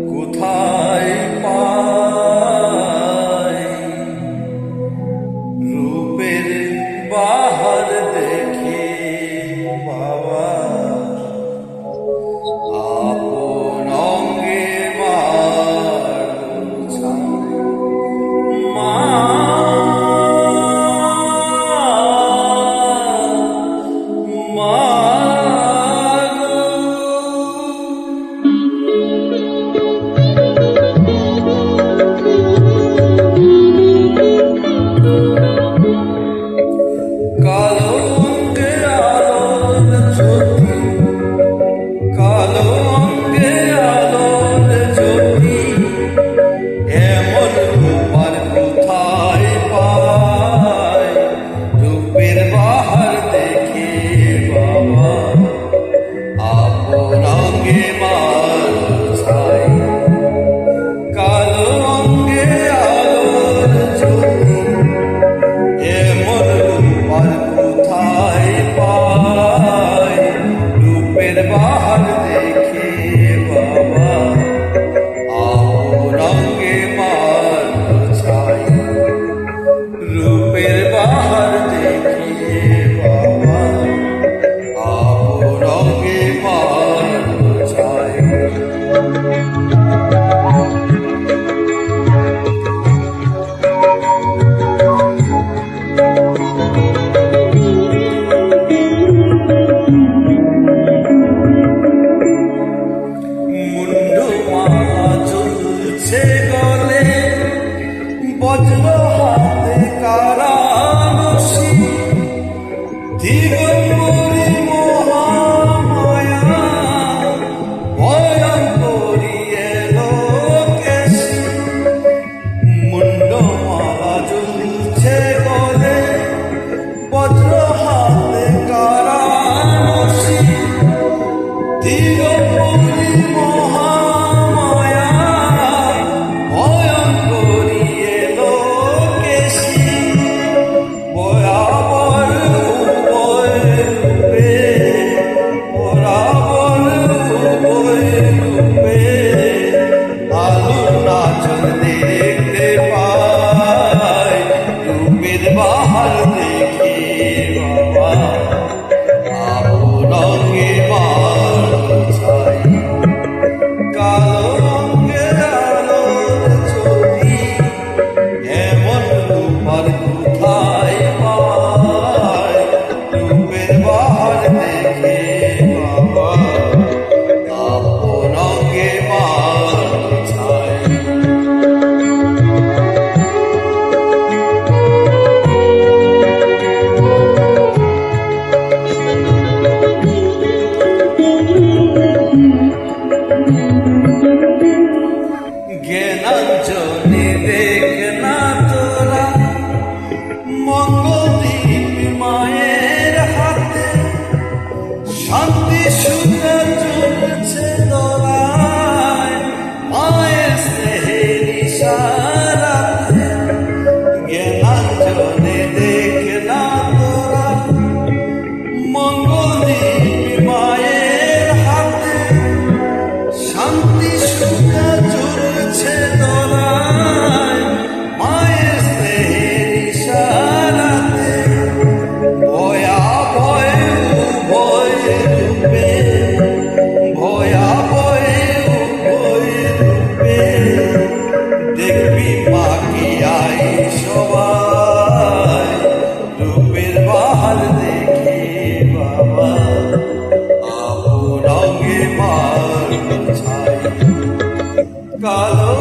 কোথায় পাই রূপের বাহার দেখে বাবা আপন অঙ্গে বজ্র হাতে কারাবসী দিগম্বরী মহামায়া ভয়ঙ্করী এলো কেশী মুন্ডমালা ঝুলছে গলে বজ্র হাতে কারাবসী দিগম্বরী জ্ঞানাঞ্জলি দেখ না তোরা মঙ্গলদীপ মায়ের হাতে শান্তি সুখে চলছে দোলায় মায়ের স্নেহের ইশারাতে জ্ঞানাঞ্জলি দেখ না তোরা মঙ্গলদীপ মায়ের হাতে শান্তি সুখে চলছে দোলায় মায়ের স্নেহের ইশারাতে ভয়াবহ উভয় রূপে দেখবি মা কি আই সবাই কালো